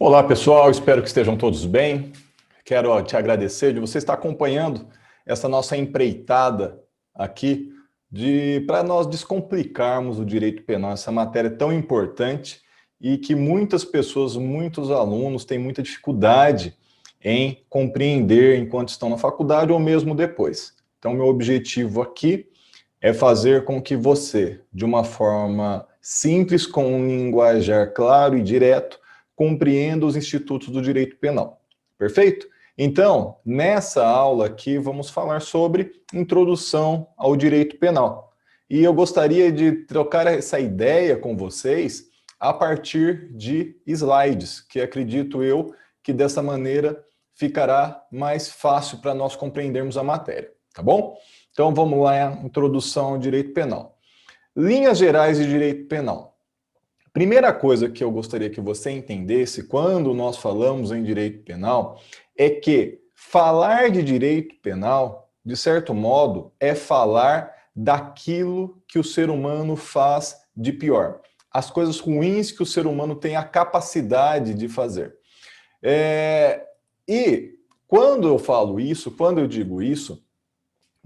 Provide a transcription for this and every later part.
Olá pessoal, espero que estejam todos bem. Quero te agradecer de você estar acompanhando essa nossa empreitada aqui para nós descomplicarmos o direito penal, essa matéria tão importante e que muitas pessoas, muitos alunos têm muita dificuldade em compreender enquanto estão na faculdade ou mesmo depois. Então, meu objetivo aqui é fazer com que você, de uma forma simples, com um linguajar claro e direto, compreenda os institutos do direito penal. Perfeito? Então, nessa aula aqui, vamos falar sobre introdução ao direito penal. E eu gostaria de trocar essa ideia com vocês a partir de slides, que acredito eu que dessa maneira ficará mais fácil para nós compreendermos a matéria, tá bom? Então vamos lá, introdução ao direito penal. Linhas gerais de direito penal. Primeira coisa que eu gostaria que você entendesse quando nós falamos em direito penal é que falar de direito penal, de certo modo, é falar daquilo que o ser humano faz de pior. As coisas ruins que o ser humano tem a capacidade de fazer. E quando eu falo isso, quando eu digo isso,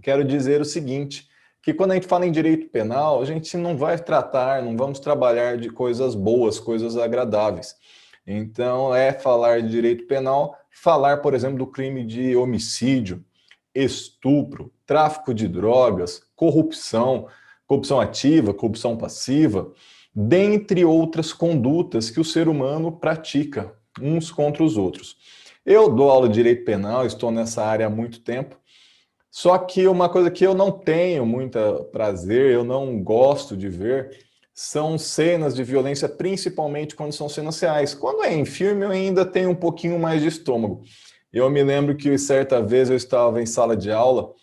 quero dizer o seguinte, que quando a gente fala em direito penal, a gente não vai tratar, não vamos trabalhar de coisas boas, coisas agradáveis. Então, falar de direito penal, falar, por exemplo, do crime de homicídio, estupro, tráfico de drogas, corrupção, corrupção ativa, corrupção passiva, dentre outras condutas que o ser humano pratica uns contra os outros. Eu dou aula de direito penal, estou nessa área há muito tempo, só que uma coisa que eu não tenho muito prazer, eu não gosto de ver, são cenas de violência, principalmente quando são cenas reais. Quando é em filme, eu ainda tenho um pouquinho mais de estômago. Eu me lembro que certa vez eu estava em sala de aula,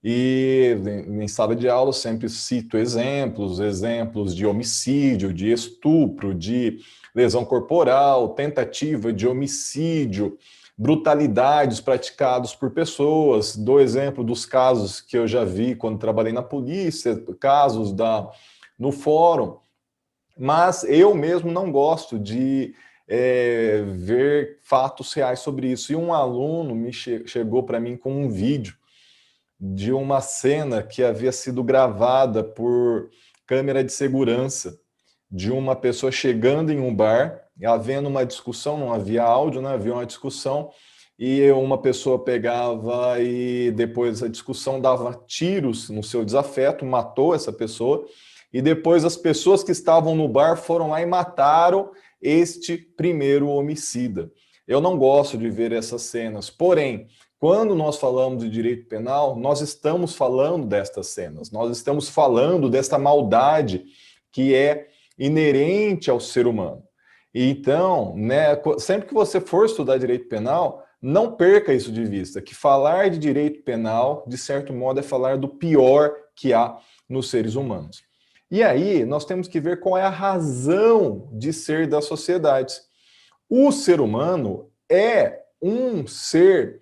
e em sala de aula eu sempre cito exemplos de homicídio, de estupro, de lesão corporal, tentativa de homicídio, brutalidades praticadas por pessoas. Dou exemplo dos casos que eu já vi quando trabalhei na polícia, casos no fórum, mas eu mesmo não gosto de ver fatos reais sobre isso. E um aluno chegou para mim com um vídeo de uma cena que havia sido gravada por câmera de segurança, de uma pessoa chegando em um bar, havendo uma discussão, não havia áudio, né? Havia uma discussão, e uma pessoa pegava e depois a discussão dava tiros no seu desafeto, matou essa pessoa, e depois as pessoas que estavam no bar foram lá e mataram este primeiro homicida. Eu não gosto de ver essas cenas, porém, quando nós falamos de direito penal, nós estamos falando destas cenas, nós estamos falando desta maldade que é inerente ao ser humano. Então, né, sempre que você for estudar direito penal, não perca isso de vista, que falar de direito penal, de certo modo, é falar do pior que há nos seres humanos. E aí, nós temos que ver qual é a razão de ser das sociedades. O ser humano é um ser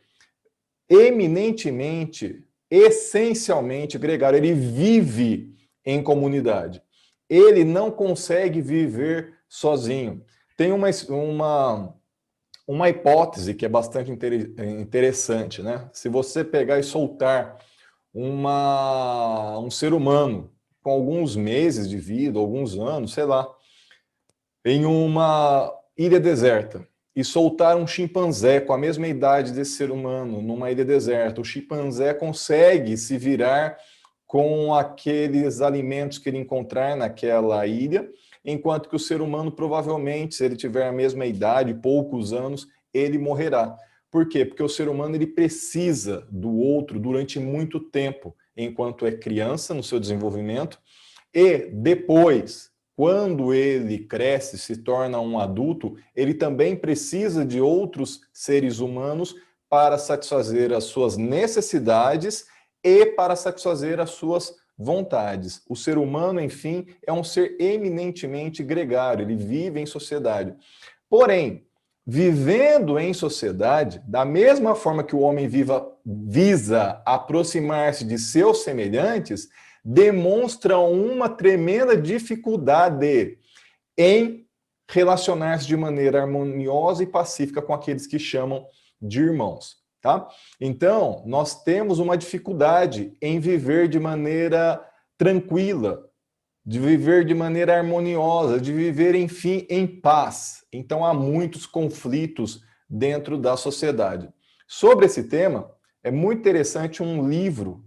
eminentemente, essencialmente gregário, ele vive em comunidade. Ele não consegue viver sozinho. Tem uma hipótese que é bastante interessante, né? Se você pegar e soltar um ser humano com alguns meses de vida, alguns anos, sei lá, em uma ilha deserta, e soltar um chimpanzé com a mesma idade desse ser humano numa ilha deserta, o chimpanzé consegue se virar com aqueles alimentos que ele encontrar naquela ilha, enquanto que o ser humano provavelmente, se ele tiver a mesma idade, poucos anos, ele morrerá. Por quê? Porque o ser humano ele precisa do outro durante muito tempo, enquanto é criança no seu desenvolvimento, e depois, quando ele cresce, se torna um adulto, ele também precisa de outros seres humanos para satisfazer as suas necessidades e para satisfazer as suas vontades. O ser humano, enfim, é um ser eminentemente gregário, ele vive em sociedade. Porém, vivendo em sociedade, da mesma forma que o homem visa aproximar-se de seus semelhantes, demonstra uma tremenda dificuldade em relacionar-se de maneira harmoniosa e pacífica com aqueles que chamam de irmãos, tá? Então, nós temos uma dificuldade em viver de maneira tranquila, de viver de maneira harmoniosa, de viver, enfim, em paz. Então, há muitos conflitos dentro da sociedade. Sobre esse tema, é muito interessante um livro,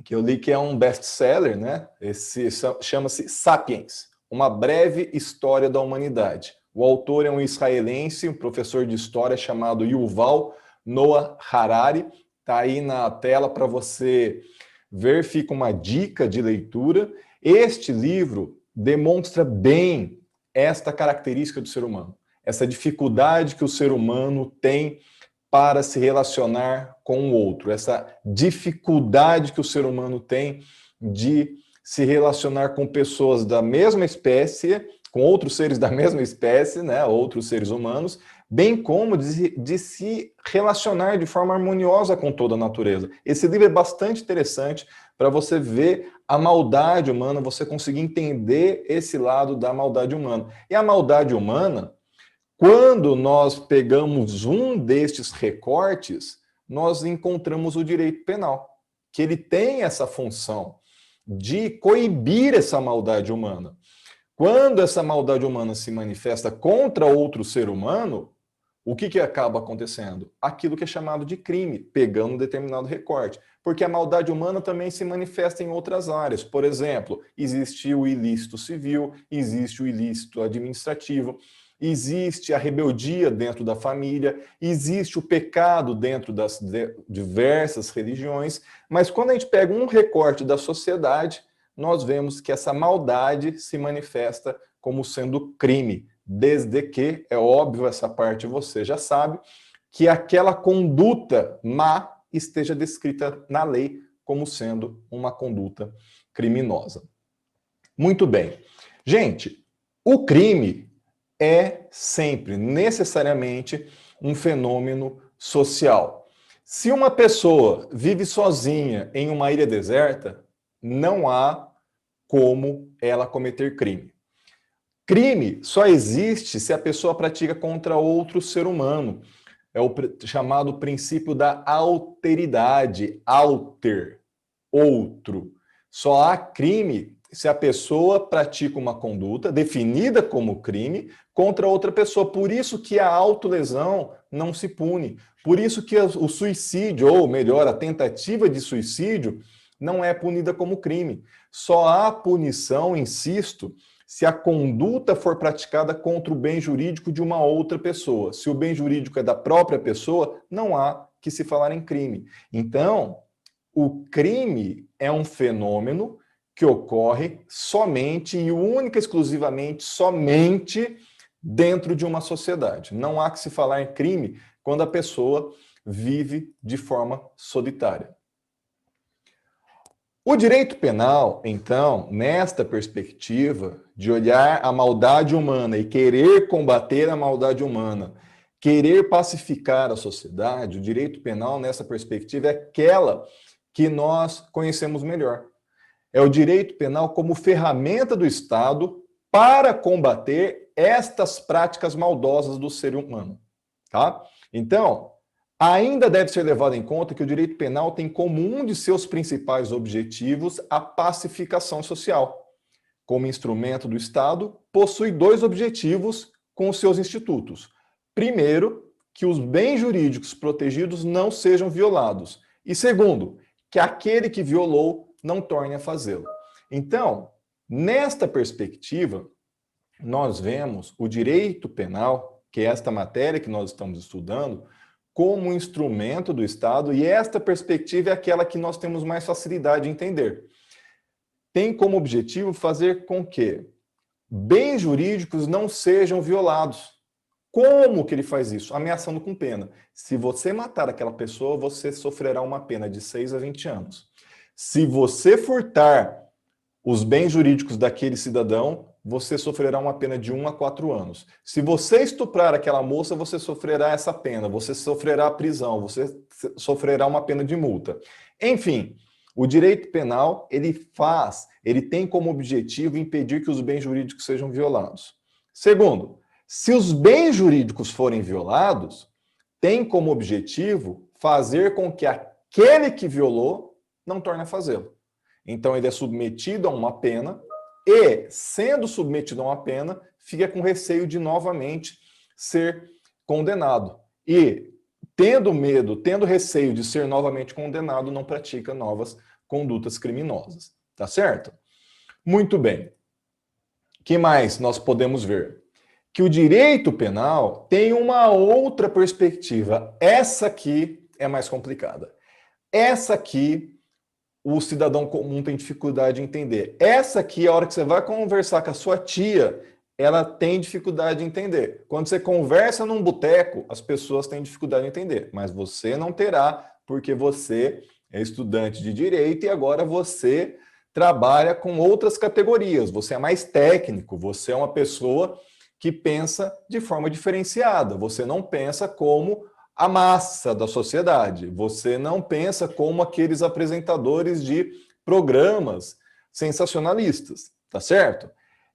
que eu li, que é um best-seller, né? Esse chama-se Sapiens, Uma Breve História da Humanidade. O autor é um israelense, um professor de história chamado Yuval Noah Harari. Está aí na tela para você ver, fica uma dica de leitura. Este livro demonstra bem esta característica do ser humano, essa dificuldade que o ser humano tem para se relacionar com o outro, essa dificuldade que o ser humano tem de se relacionar com pessoas da mesma espécie, com outros seres da mesma espécie, né, outros seres humanos, bem como de se relacionar de forma harmoniosa com toda a natureza. Esse livro é bastante interessante para você ver a maldade humana, você conseguir entender esse lado da maldade humana. E a maldade humana, quando nós pegamos um destes recortes, nós encontramos o direito penal, que ele tem essa função de coibir essa maldade humana. Quando essa maldade humana se manifesta contra outro ser humano, o que acaba acontecendo? Aquilo que é chamado de crime, pegando um determinado recorte. Porque a maldade humana também se manifesta em outras áreas. Por exemplo, existe o ilícito civil, existe o ilícito administrativo, existe a rebeldia dentro da família, existe o pecado dentro das diversas religiões, mas quando a gente pega um recorte da sociedade, nós vemos que essa maldade se manifesta como sendo crime, desde que, é óbvio, essa parte você já sabe, que aquela conduta má esteja descrita na lei como sendo uma conduta criminosa. Muito bem. Gente, o crime é sempre, necessariamente, um fenômeno social. Se uma pessoa vive sozinha em uma ilha deserta, não há como ela cometer crime. Crime só existe se a pessoa pratica contra outro ser humano. É o chamado princípio da alteridade. Alter, outro. Só há crime se a pessoa pratica uma conduta definida como crime contra outra pessoa. Por isso que a autolesão não se pune. Por isso que o suicídio, ou melhor, a tentativa de suicídio, não é punida como crime. Só há punição, insisto, se a conduta for praticada contra o bem jurídico de uma outra pessoa. Se o bem jurídico é da própria pessoa, não há que se falar em crime. Então, o crime é um fenômeno que ocorre somente e única e exclusivamente somente dentro de uma sociedade. Não há que se falar em crime quando a pessoa vive de forma solitária. O direito penal, então, nesta perspectiva de olhar a maldade humana e querer combater a maldade humana, querer pacificar a sociedade, o direito penal, nessa perspectiva, é aquela que nós conhecemos melhor. É o direito penal como ferramenta do Estado para combater estas práticas maldosas do ser humano, tá? Então, ainda deve ser levado em conta que o direito penal tem como um de seus principais objetivos a pacificação social. Como instrumento do Estado, possui dois objetivos com os seus institutos. Primeiro, que os bens jurídicos protegidos não sejam violados. E segundo, que aquele que violou não torne a fazê-lo. Então, nesta perspectiva, nós vemos o direito penal, que é esta matéria que nós estamos estudando, como um instrumento do Estado, e esta perspectiva é aquela que nós temos mais facilidade de entender. Tem como objetivo fazer com que bens jurídicos não sejam violados. Como que ele faz isso? Ameaçando com pena. Se você matar aquela pessoa, você sofrerá uma pena de 6 a 20 anos. Se você furtar os bens jurídicos daquele cidadão, você sofrerá uma pena de 1 a 4 anos. Se você estuprar aquela moça, você sofrerá essa pena, você sofrerá prisão, você sofrerá uma pena de multa. Enfim, o direito penal, ele tem como objetivo impedir que os bens jurídicos sejam violados. Segundo, se os bens jurídicos forem violados, tem como objetivo fazer com que aquele que violou não torne a fazê-lo. Então, ele é submetido a uma pena e, sendo submetido a uma pena, fica com receio de novamente ser condenado. E, tendo medo, tendo receio de ser novamente condenado, não pratica novas condutas criminosas. Tá certo? Muito bem. O que mais nós podemos ver? Que o direito penal tem uma outra perspectiva. Essa aqui é mais complicada. Essa aqui o cidadão comum tem dificuldade de entender. Essa aqui, a hora que você vai conversar com a sua tia, ela tem dificuldade de entender. Quando você conversa num boteco, as pessoas têm dificuldade de entender, mas você não terá, porque você é estudante de direito e agora você trabalha com outras categorias. Você é mais técnico, você é uma pessoa que pensa de forma diferenciada. Você não pensa como a massa da sociedade. Você não pensa como aqueles apresentadores de programas sensacionalistas, tá certo?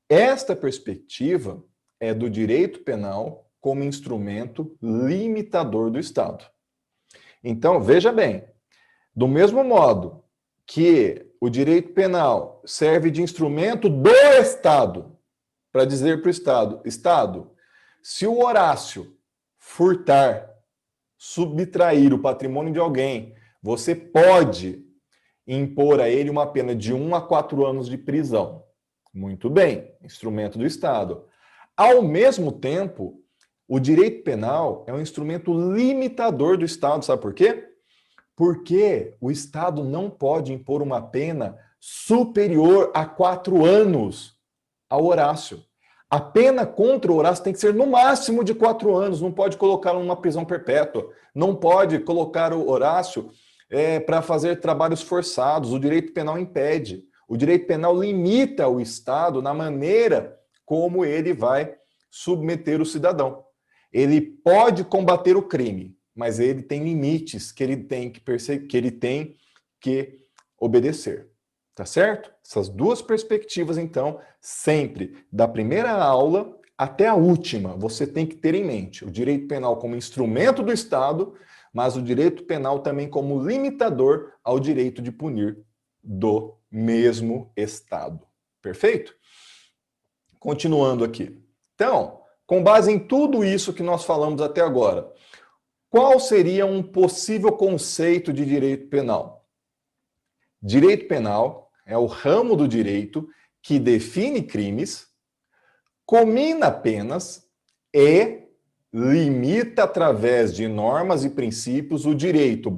Esta perspectiva é do direito penal como instrumento limitador do Estado. Então, veja bem, do mesmo modo que o direito penal serve de instrumento do Estado para dizer para o Estado, Estado, se o Horácio furtar, subtrair o patrimônio de alguém, você pode impor a ele uma pena de 1 a 4 anos de prisão. Muito bem, instrumento do Estado. Ao mesmo tempo, o direito penal é um instrumento limitador do Estado, sabe por quê? Porque o Estado não pode impor uma pena superior a 4 anos ao Horácio. A pena contra o Horácio tem que ser no máximo de 4 anos, não pode colocá-lo numa prisão perpétua, não pode colocar o Horácio para fazer trabalhos forçados, o direito penal impede. O direito penal limita o Estado na maneira como ele vai submeter o cidadão. Ele pode combater o crime, mas ele tem limites que ele tem que obedecer. Tá certo? Essas duas perspectivas, então, sempre, da primeira aula até a última, você tem que ter em mente o direito penal como instrumento do Estado, mas o direito penal também como limitador ao direito de punir do mesmo Estado. Perfeito? Continuando aqui. Então, com base em tudo isso que nós falamos até agora, qual seria um possível conceito de direito penal? Direito penal é o ramo do direito que define crimes, comina penas e limita através de normas e princípios o direito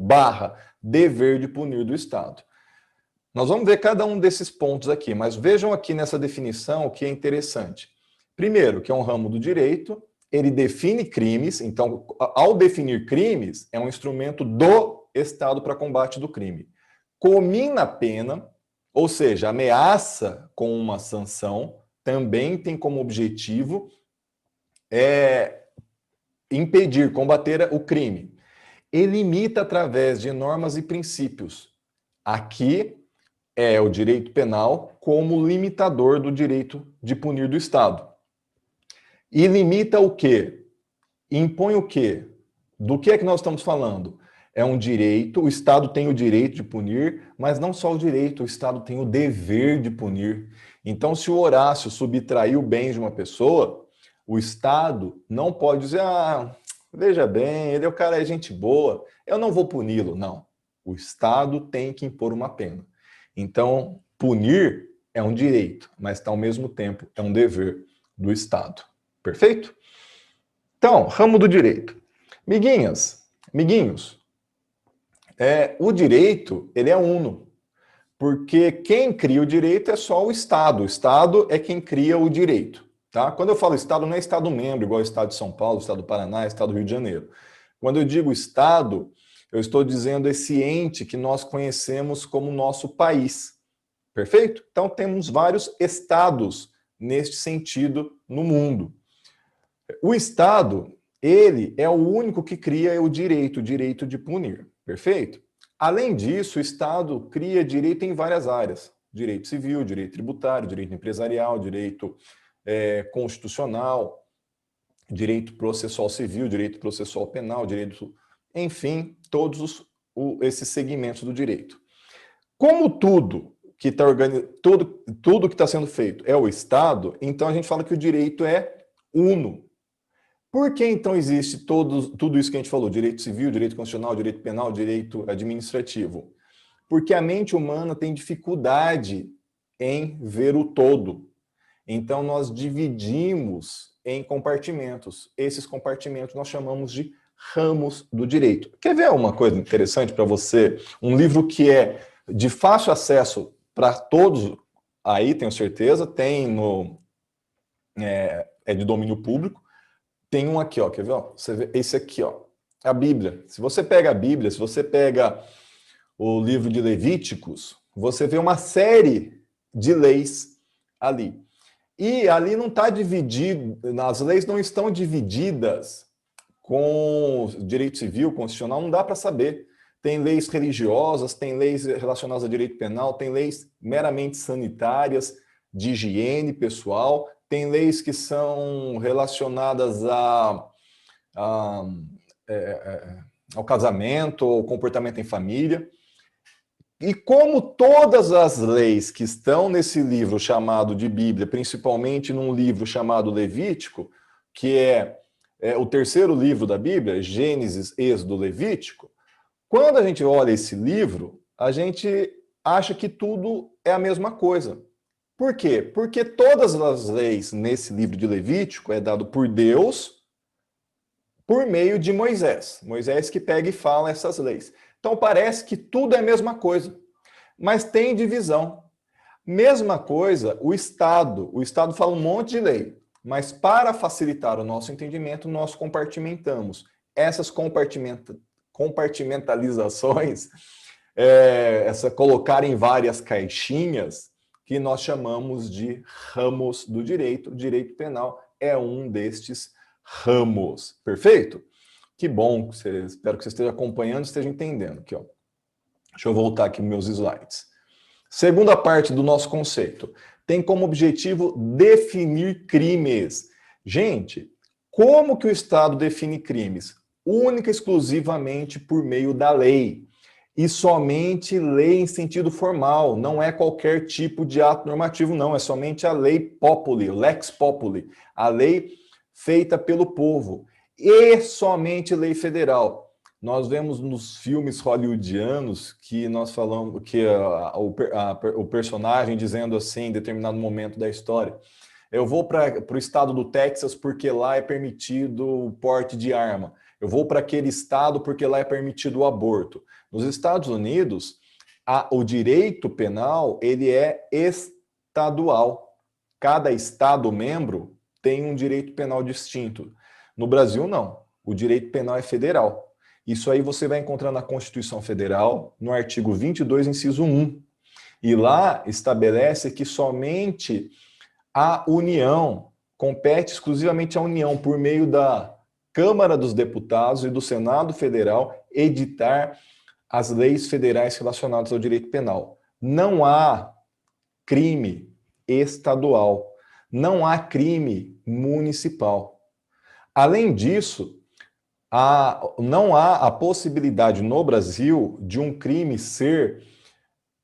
/ dever de punir do Estado. Nós vamos ver cada um desses pontos aqui, mas vejam aqui nessa definição o que é interessante. Primeiro, que é um ramo do direito, ele define crimes, então, ao definir crimes, é um instrumento do Estado para combate do crime. Comina a pena, ou seja, ameaça com uma sanção, também tem como objetivo impedir, combater o crime. E limita através de normas e princípios. Aqui é o direito penal como limitador do direito de punir do Estado. E limita o quê? Impõe o quê? Do que é que nós estamos falando? É um direito, o Estado tem o direito de punir, mas não só o direito, o Estado tem o dever de punir. Então, se o Horácio subtraiu bens de uma pessoa, o Estado não pode dizer, veja bem, ele é o cara, é gente boa, eu não vou puni-lo. Não. O Estado tem que impor uma pena. Então, punir é um direito, mas ao mesmo tempo é um dever do Estado. Perfeito? Então, ramo do direito. Miguinhos, o direito, ele é uno, porque quem cria o direito é só o Estado. O Estado é quem cria o direito. Tá? Quando eu falo Estado, não é Estado membro, igual o Estado de São Paulo, o Estado do Paraná, o Estado do Rio de Janeiro. Quando eu digo Estado, eu estou dizendo esse ente que nós conhecemos como nosso país. Perfeito? Então, temos vários estados neste sentido no mundo. O Estado, ele é o único que cria o direito de punir. Perfeito? Além disso, o Estado cria direito em várias áreas. Direito civil, direito tributário, direito empresarial, direito constitucional, direito processual civil, direito processual penal, direito, enfim, todos esses segmentos do direito. Como tudo que está tudo que está sendo feito é o Estado, então a gente fala que o direito é uno. Por que então existe tudo isso que a gente falou? Direito civil, direito constitucional, direito penal, direito administrativo? Porque a mente humana tem dificuldade em ver o todo. Então nós dividimos em compartimentos. Esses compartimentos nós chamamos de ramos do direito. Quer ver uma coisa interessante para você? Um livro que é de fácil acesso para todos, aí tenho certeza, tem no... é de domínio público. Tem um aqui, ó, quer ver? Ó? Você vê esse aqui, ó, a Bíblia. Se você pega a Bíblia, se você pega o livro de Levíticos, você vê uma série de leis ali. E ali não está dividido, as leis não estão divididas com direito civil, constitucional, não dá para saber. Tem leis religiosas, tem leis relacionadas a direito penal, tem leis meramente sanitárias, de higiene pessoal, tem leis que são relacionadas ao casamento, ao comportamento em família. E como todas as leis que estão nesse livro chamado de Bíblia, principalmente num livro chamado Levítico, que é o terceiro livro da Bíblia, Gênesis, Êxodo, Levítico, quando a gente olha esse livro, a gente acha que tudo é a mesma coisa. Por quê? Porque todas as leis nesse livro de Levítico é dado por Deus por meio de Moisés. Moisés que pega e fala essas leis. Então parece que tudo é a mesma coisa, mas tem divisão. Mesma coisa, o Estado. O Estado fala um monte de lei, mas para facilitar o nosso entendimento, nós compartimentamos. Essas compartimentalizações, colocar em várias caixinhas, que nós chamamos de ramos do direito. O direito penal é um destes ramos. Perfeito? Que bom, espero que você esteja acompanhando, esteja entendendo. Aqui, ó. Deixa eu voltar aqui nos meus slides. Segunda parte do nosso conceito. Tem como objetivo definir crimes. Gente, como que o Estado define crimes? Única e exclusivamente por meio da lei. E somente lei em sentido formal, não é qualquer tipo de ato normativo, não, é somente a lei populi, lex populi, a lei feita pelo povo, e somente lei federal. Nós vemos nos filmes hollywoodianos que nós falamos que o personagem dizendo assim em determinado momento da história: eu vou para o estado do Texas porque lá é permitido o porte de arma. Eu vou para aquele estado porque lá é permitido o aborto. Nos Estados Unidos, o direito penal ele é estadual. Cada estado membro tem um direito penal distinto. No Brasil, não. O direito penal é federal. Isso aí você vai encontrar na Constituição Federal, no artigo 22, inciso 1. E lá estabelece que somente a União, compete exclusivamente à União, por meio da Câmara dos Deputados e do Senado Federal, editar as leis federais relacionadas ao direito penal. Não há crime estadual, não há crime municipal. Além disso, não há a possibilidade no Brasil de um crime ser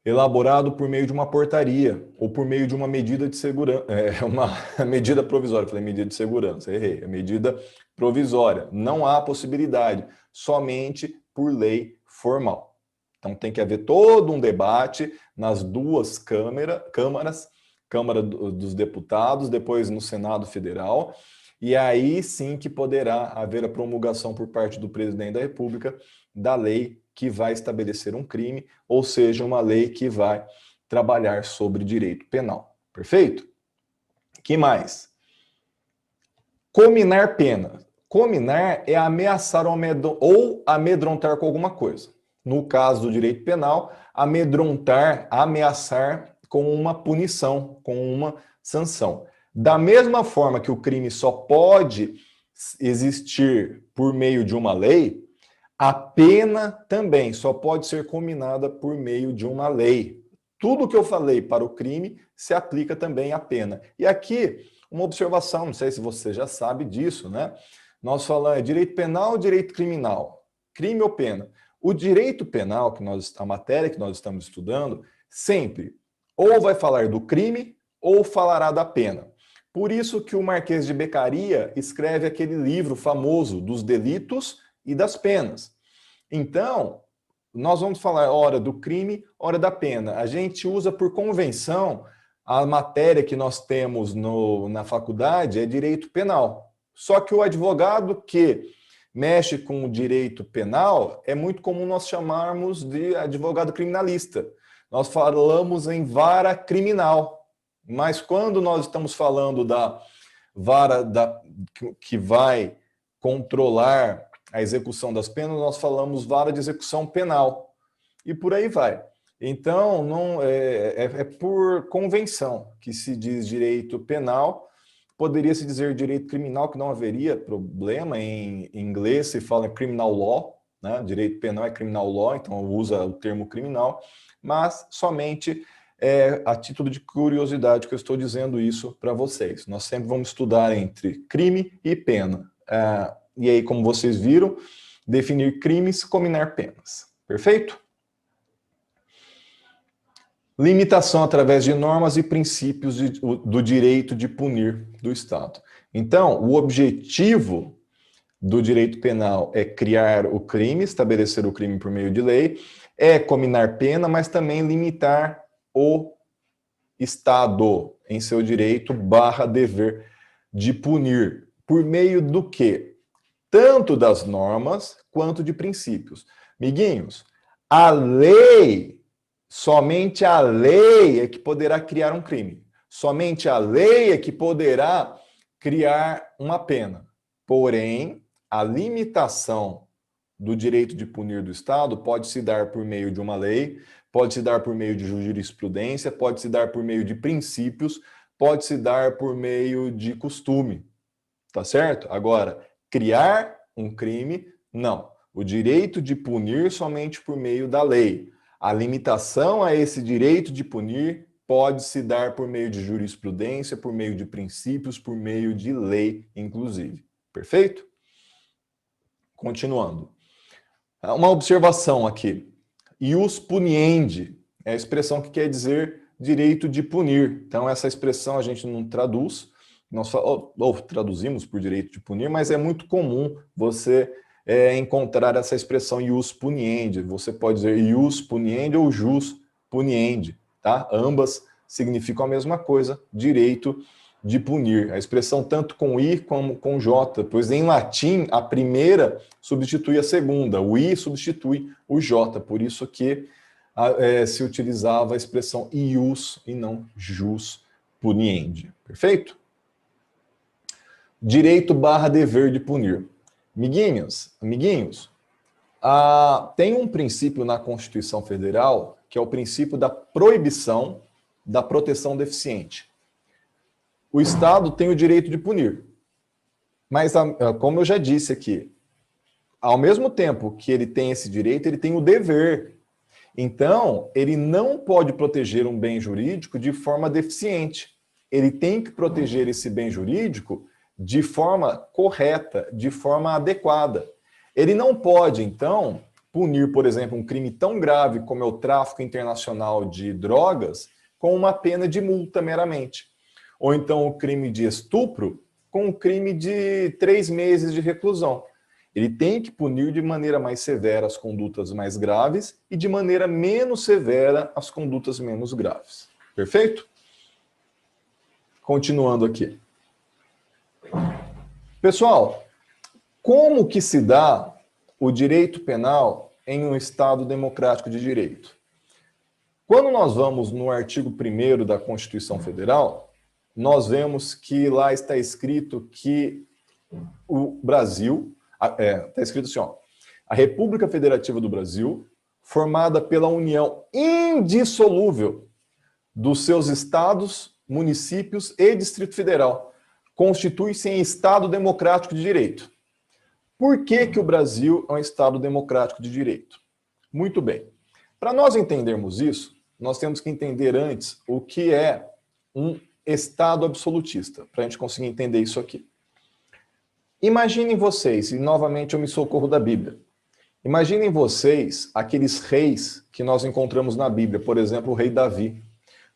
elaborado por meio de uma portaria ou por meio de uma medida de segurança, uma medida provisória. Falei medida de segurança, errei, é medida provisória. Não há possibilidade, somente por lei formal. Então tem que haver todo um debate nas duas câmaras, Câmara dos Deputados, depois no Senado Federal, e aí sim que poderá haver a promulgação por parte do presidente da República da lei que vai estabelecer um crime, ou seja, uma lei que vai trabalhar sobre direito penal. Perfeito? Que mais? Cominar pena. Cominar é ameaçar ou amedrontar com alguma coisa. No caso do direito penal, amedrontar, ameaçar com uma punição, com uma sanção. Da mesma forma que o crime só pode existir por meio de uma lei, a pena também só pode ser cominada por meio de uma lei. Tudo que eu falei para o crime se aplica também à pena. E aqui, uma observação, não sei se você já sabe disso, né? Nós falamos direito penal ou direito criminal? Crime ou pena? O direito penal, a matéria que nós estamos estudando, sempre ou vai falar do crime ou falará da pena. Por isso que o Marquês de Beccaria escreve aquele livro famoso dos delitos e das penas. Então, nós vamos falar hora do crime, hora da pena. A gente usa por convenção a matéria que nós temos na faculdade é direito penal. Só que o advogado que mexe com o direito penal é muito comum nós chamarmos de advogado criminalista. Nós falamos em vara criminal. Mas quando nós estamos falando da vara que vai controlar a execução das penas, nós falamos vara de execução penal. E por aí vai. Então, não é por convenção que se diz direito penal. Poderia se dizer direito criminal, que não haveria problema. Em inglês se fala criminal law, né? Direito penal é criminal law, então usa o termo criminal, mas somente a título de curiosidade que eu estou dizendo isso para vocês. Nós sempre vamos estudar entre crime e pena. E aí, como vocês viram, definir crimes, combinar penas. Perfeito? Limitação através de normas e princípios do direito de punir do Estado. Então, o objetivo do direito penal é criar o crime, estabelecer o crime por meio de lei, é combinar pena, mas também limitar o Estado em seu direito / dever de punir. Por meio do quê? Tanto das normas quanto de princípios. Miguinhos, a lei, somente a lei é que poderá criar um crime. Somente a lei é que poderá criar uma pena. Porém, a limitação do direito de punir do Estado pode se dar por meio de uma lei, pode se dar por meio de jurisprudência, pode se dar por meio de princípios, pode se dar por meio de costume. Tá certo? Agora, criar um crime, não. O direito de punir somente por meio da lei. A limitação a esse direito de punir pode se dar por meio de jurisprudência, por meio de princípios, por meio de lei, inclusive. Perfeito? Continuando. Uma observação aqui. Ius puniendi é a expressão que quer dizer direito de punir. Então, essa expressão a gente não traduz, nós ou traduzimos por direito de punir, mas é muito comum você encontrar essa expressão ius puniendi. Você pode dizer ius puniendi ou jus puniendi, tá? Ambas significam a mesma coisa, direito de punir. A expressão tanto com i como com j, pois em latim a primeira substitui a segunda, o i substitui o j, por isso que se utilizava a expressão ius e não jus puniendi. Perfeito? Direito / dever de punir. Amiguinhos, tem um princípio na Constituição Federal, que é o princípio da proibição da proteção deficiente. O Estado tem o direito de punir. Mas, como eu já disse aqui, ao mesmo tempo que ele tem esse direito, ele tem o dever. Então, ele não pode proteger um bem jurídico de forma deficiente. Ele tem que proteger esse bem jurídico de forma correta, de forma adequada. Ele não pode, então, punir, por exemplo, um crime tão grave como é o tráfico internacional de drogas com uma pena de multa meramente. Ou então o crime de estupro com um crime de 3 meses de reclusão. Ele tem que punir de maneira mais severa as condutas mais graves e de maneira menos severa as condutas menos graves. Perfeito? Continuando aqui. Pessoal, como que se dá o direito penal em um Estado democrático de direito? Quando nós vamos no artigo 1º da Constituição Federal, nós vemos que lá está escrito que o Brasil, está escrito assim, ó, a República Federativa do Brasil, formada pela união indissolúvel dos seus estados, municípios e Distrito Federal, constitui-se em Estado democrático de direito. Por que que o Brasil é um Estado democrático de direito? Muito bem. Para nós entendermos isso, nós temos que entender antes o que é um Estado absolutista, para a gente conseguir entender isso aqui. Imaginem vocês, e novamente eu me socorro da Bíblia, imaginem vocês aqueles reis que nós encontramos na Bíblia, por exemplo, o rei Davi,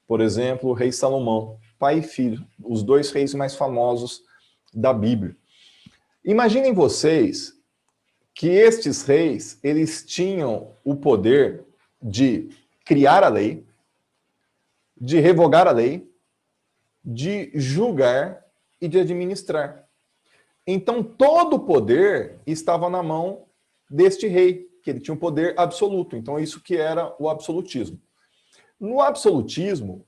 por exemplo, o rei Salomão, pai e filho, os dois reis mais famosos da Bíblia. Imaginem vocês que estes reis, eles tinham o poder de criar a lei, de revogar a lei, de julgar e de administrar. Então, todo o poder estava na mão deste rei, que ele tinha um poder absoluto. Então, isso que era o absolutismo. No absolutismo,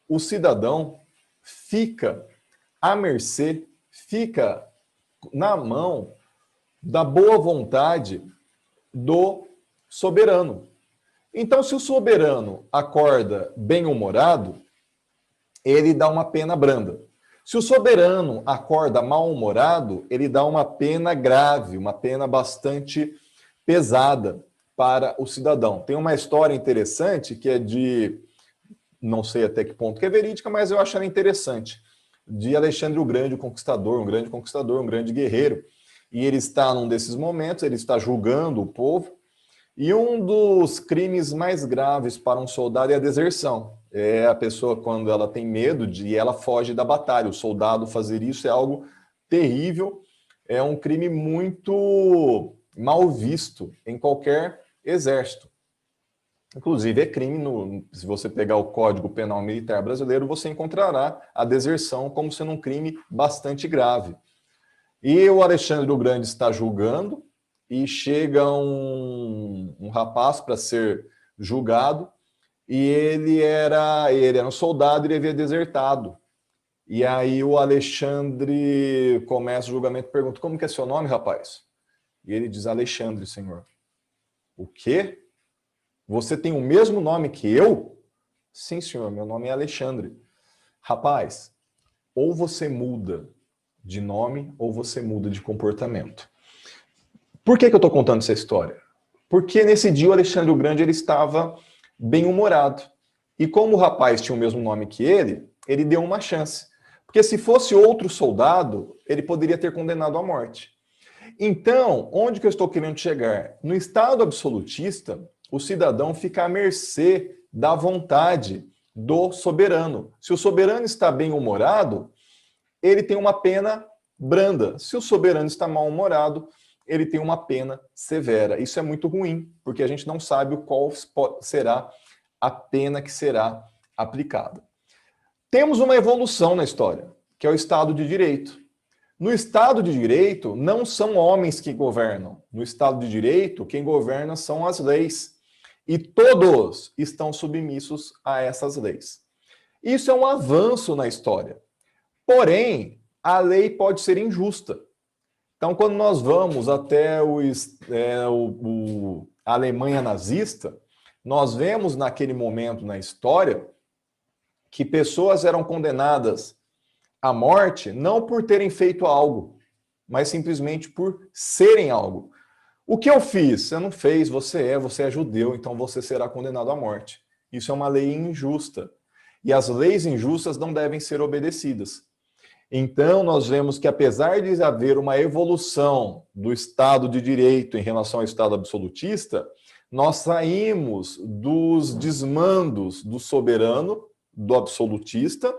o cidadão fica à mercê, fica na mão da boa vontade do soberano. Então, se o soberano acorda bem-humorado, ele dá uma pena branda. Se o soberano acorda mal-humorado, ele dá uma pena grave, uma pena bastante pesada para o cidadão. Tem uma história interessante que é de, não sei até que ponto que é verídica, mas eu acho ela interessante, de Alexandre o Grande, o conquistador, um grande guerreiro. E ele está num desses momentos, ele está julgando o povo, e um dos crimes mais graves para um soldado é a deserção. É a pessoa, quando ela tem medo e ela foge da batalha. O soldado fazer isso é algo terrível, é um crime muito mal visto em qualquer exército. Inclusive, é crime, se você pegar o Código Penal Militar Brasileiro, você encontrará a deserção como sendo um crime bastante grave. E o Alexandre o Grande está julgando, e chega um rapaz para ser julgado, e ele era um soldado, ele havia desertado. E aí o Alexandre começa o julgamento e pergunta: como que é seu nome, rapaz? E ele diz: Alexandre, senhor. O quê? Você tem o mesmo nome que eu? Sim, senhor, meu nome é Alexandre. Rapaz, ou você muda de nome ou você muda de comportamento. Por que eu estou contando essa história? Porque nesse dia o Alexandre o Grande ele estava bem-humorado. E como o rapaz tinha o mesmo nome que ele deu uma chance. Porque se fosse outro soldado, ele poderia ter condenado à morte. Então, onde que eu estou querendo chegar? No Estado absolutista, o cidadão fica à mercê da vontade do soberano. Se o soberano está bem-humorado, ele tem uma pena branda. Se o soberano está mal-humorado, ele tem uma pena severa. Isso é muito ruim, porque a gente não sabe qual será a pena que será aplicada. Temos uma evolução na história, que é o Estado de Direito. No Estado de Direito, não são homens que governam. No Estado de Direito, quem governa são as leis. E todos estão submissos a essas leis. Isso é um avanço na história. Porém, a lei pode ser injusta. Então, quando nós vamos até a Alemanha nazista, nós vemos naquele momento na história que pessoas eram condenadas à morte não por terem feito algo, mas simplesmente por serem algo. O que eu fiz? Você não fez, você é judeu, então você será condenado à morte. Isso é uma lei injusta. E as leis injustas não devem ser obedecidas. Então, nós vemos que, apesar de haver uma evolução do Estado de Direito em relação ao Estado absolutista, nós saímos dos desmandos do soberano, do absolutista,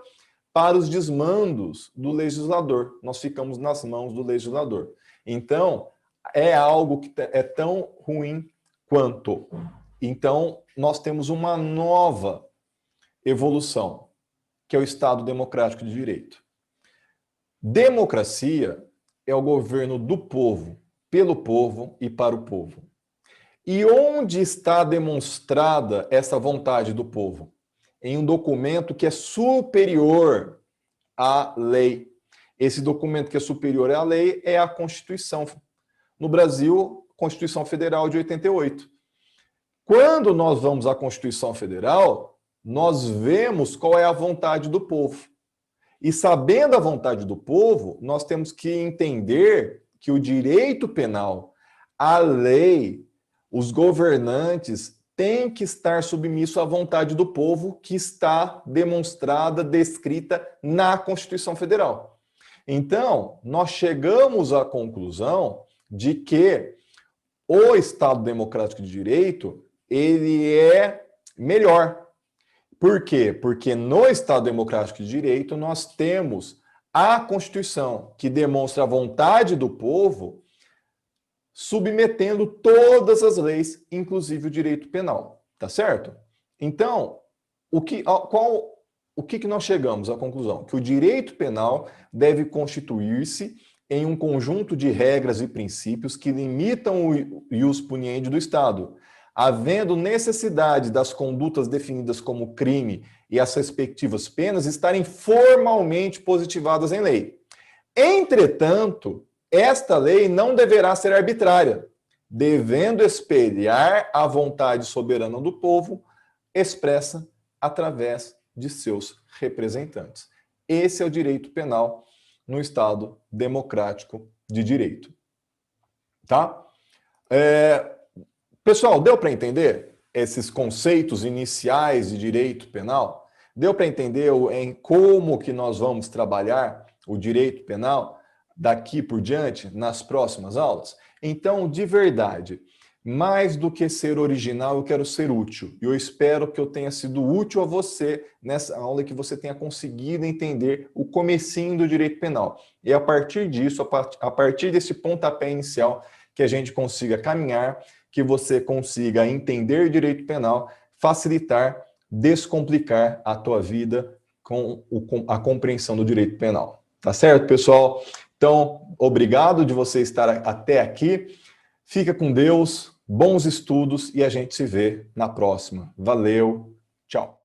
para os desmandos do legislador. Nós ficamos nas mãos do legislador. Então, é algo que é tão ruim quanto. Então, nós temos uma nova evolução, que é o Estado democrático de direito. Democracia é o governo do povo, pelo povo e para o povo. E onde está demonstrada essa vontade do povo? Em um documento que é superior à lei. Esse documento que é superior à lei é a Constituição. No Brasil, Constituição Federal de 88. Quando nós vamos à Constituição Federal, nós vemos qual é a vontade do povo. E sabendo a vontade do povo, nós temos que entender que o direito penal, a lei, os governantes tem que estar submisso à vontade do povo que está demonstrada, descrita na Constituição Federal. Então, nós chegamos à conclusão de que o Estado Democrático de Direito, ele é melhor. Por quê? Porque no Estado Democrático de Direito nós temos a Constituição, que demonstra a vontade do povo, submetendo todas as leis, inclusive o direito penal, tá certo? Então, o que nós chegamos à conclusão? Que o direito penal deve constituir-se em um conjunto de regras e princípios que limitam o ius puniendi do Estado, havendo necessidade das condutas definidas como crime e as respectivas penas estarem formalmente positivadas em lei. Entretanto, esta lei não deverá ser arbitrária, devendo espelhar a vontade soberana do povo expressa através de seus representantes. Esse é o direito penal no Estado Democrático de Direito. Tá? Pessoal, deu para entender esses conceitos iniciais de direito penal? Deu para entender em como que nós vamos trabalhar o direito penal daqui por diante, nas próximas aulas? Então, de verdade, mais do que ser original, eu quero ser útil. E eu espero que eu tenha sido útil a você nessa aula e que você tenha conseguido entender o comecinho do direito penal. E a partir disso, a partir desse pontapé inicial, que a gente consiga caminhar, que você consiga entender direito penal, facilitar, descomplicar a tua vida com a compreensão do direito penal. Tá certo, pessoal? Então, obrigado de você estar até aqui. Fica com Deus, bons estudos e a gente se vê na próxima. Valeu, tchau.